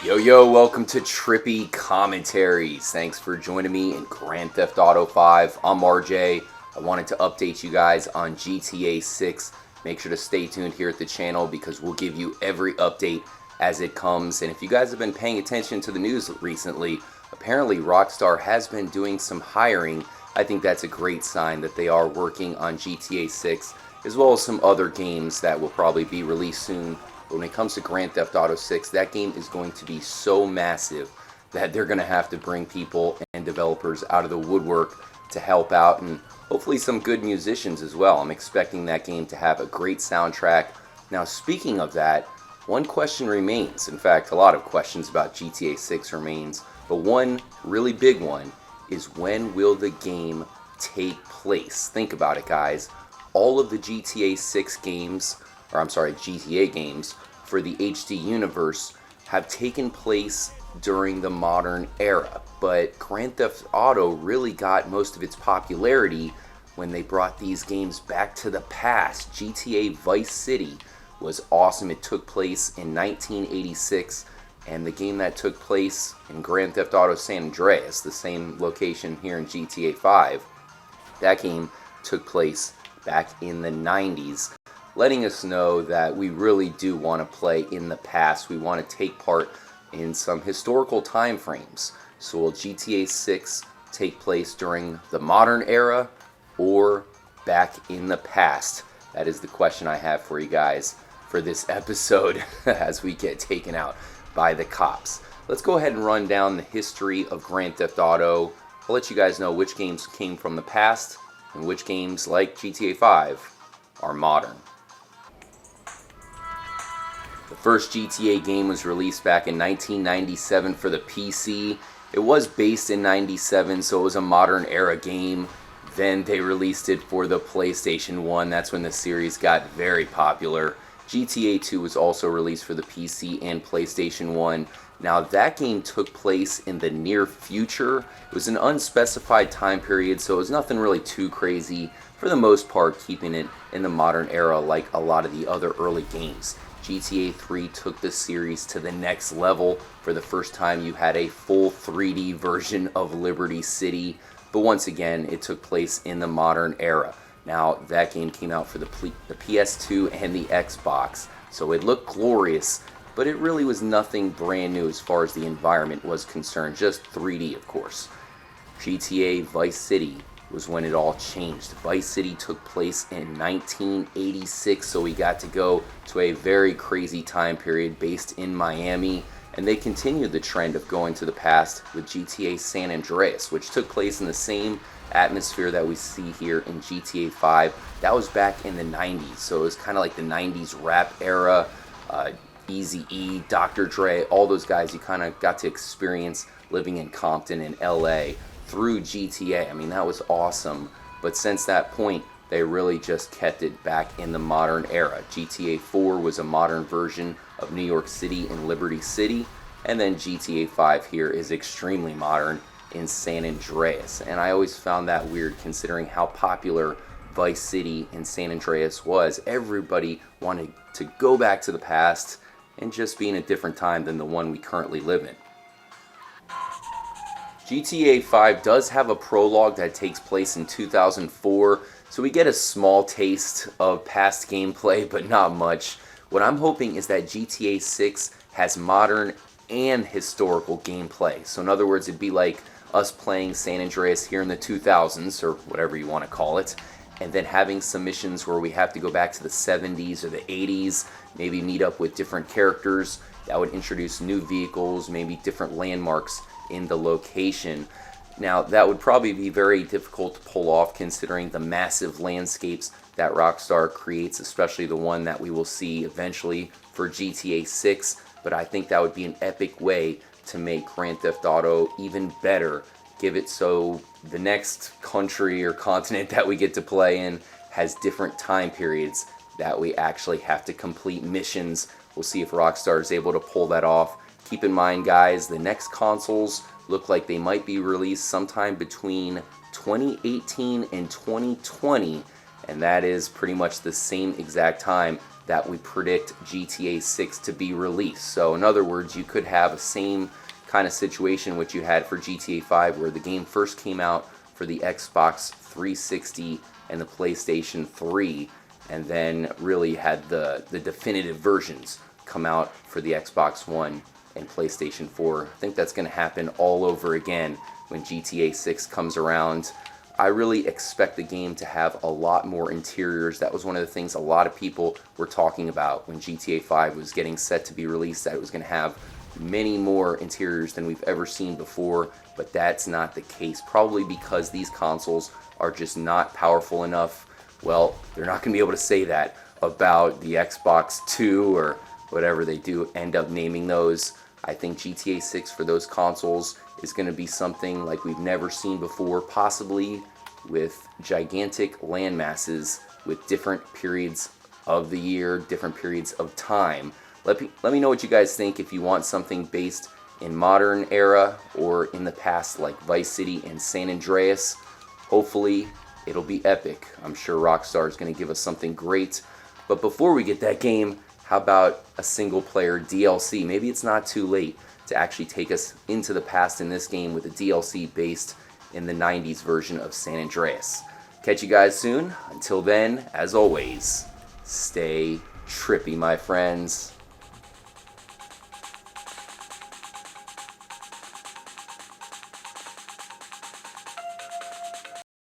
Yo, welcome to Trippy Commentaries. Thanks for joining me in Grand Theft Auto 5. I'm RJ. I wanted to update you guys on GTA 6. Make sure to stay tuned here at the channel because we'll give you every update as it comes. And if you guys have been paying attention to the news recently, apparently Rockstar has been doing some hiring. I think that's a great sign that they are working on GTA 6 as well as some other games that will probably be released soon. But when it comes to Grand Theft Auto 6, that game is going to be so massive that they're going to have to bring people and developers out of the woodwork to help out, and hopefully some good musicians as well. I'm expecting that game to have a great soundtrack. Now, speaking of that, one question remains. In fact, a lot of questions about GTA 6 remains, but one really big one is when will the game take place? Think about it, guys. All of the GTA 6 games, or I'm sorry, GTA games for the HD universe have taken place during the modern era, but Grand Theft Auto really got most of its popularity when they brought these games back to the past. GTA Vice City was awesome. It took place in 1986, and the game that took place in Grand Theft Auto San Andreas, the same location here in GTA 5, that game took place back in the 90s, letting us know that we really do want to play in the past. We want to take part in some historical time frames. So will GTA 6 take place during the modern era or back in the past? That is the question I have for you guys for this episode as we get taken out by the cops. Let's go ahead and run down the history of Grand Theft Auto. I'll let you guys know which games came from the past and which games, like GTA 5, are modern. The first GTA game was released back in 1997 for the PC. It was based in 97, so it was a modern era game. Then they released it for the PlayStation 1. That's when the series got very popular. GTA 2 was also released for the PC and PlayStation 1. Now that game took place in the near future. It was an unspecified time period, so it was nothing really too crazy. For the most part, keeping it in the modern era like a lot of the other early games. GTA 3 took the series to the next level. For the first time, you had a full 3D version of Liberty City, but once again, it took place in the modern era. Now, that game came out for the PS2 and the Xbox, so it looked glorious, but it really was nothing brand new as far as the environment was concerned, just 3D, of course. GTA Vice City was when it all changed. Vice City took place in 1986, so we got to go to a very crazy time period based in Miami, and they continued the trend of going to the past with GTA San Andreas, which took place in the same atmosphere that we see here in GTA 5. That was back in the 90s, so it was kind of like the 90s rap era. Eazy-E, Dr. Dre, all those guys you kind of got to experience living in Compton in LA through GTA. I mean, that was awesome. But since that point, they really just kept it back in the modern era. GTA 4 was a modern version of New York City and Liberty City. And then GTA 5 here is extremely modern in San Andreas. And I always found that weird considering how popular Vice City and San Andreas was. Everybody wanted to go back to the past and just be in a different time than the one we currently live in. GTA 5 does have a prologue that takes place in 2004, so we get a small taste of past gameplay, but not much. What I'm hoping is that GTA 6 has modern and historical gameplay. So in other words, it'd be like us playing San Andreas here in the 2000s, or whatever you want to call it, and then having some missions where we have to go back to the 70s or the 80s, maybe meet up with different characters. That would introduce new vehicles, maybe different landmarks in the location. Now, that would probably be very difficult to pull off considering the massive landscapes that Rockstar creates, especially the one that we will see eventually for GTA 6, but I think that would be an epic way to make Grand Theft Auto even better. Give it so the next country or continent that we get to play in has different time periods that we actually have to complete missions. We'll see if Rockstar is able to pull that off. Keep in mind, guys, the next consoles look like they might be released sometime between 2018 and 2020, and that is pretty much the same exact time that we predict GTA 6 to be released. So in other words, you could have a same kind of situation which you had for GTA 5, where the game first came out for the Xbox 360 and the PlayStation 3, and then really had the definitive versions come out for the Xbox One and PlayStation 4. I think that's going to happen all over again when GTA 6 comes around. I really expect the game to have a lot more interiors. That was one of the things a lot of people were talking about when GTA 5 was getting set to be released, that it was going to have many more interiors than we've ever seen before, but that's not the case, probably because these consoles are just not powerful enough. Well, they're not going to be able to say that about the Xbox 2 or whatever they do end up naming those. I think GTA 6 for those consoles is going to be something like we've never seen before, possibly with gigantic land masses with different periods of the year, different periods of time. Let me know what you guys think, if you want something based in modern era or in the past like Vice City and San Andreas. Hopefully it'll be epic. I'm sure Rockstar is going to give us something great. But before we get that game, how about a single player DLC? Maybe it's not too late to actually take us into the past in this game with a DLC based in the 90s version of San Andreas. Catch you guys soon. Until then, as always, stay trippy, my friends.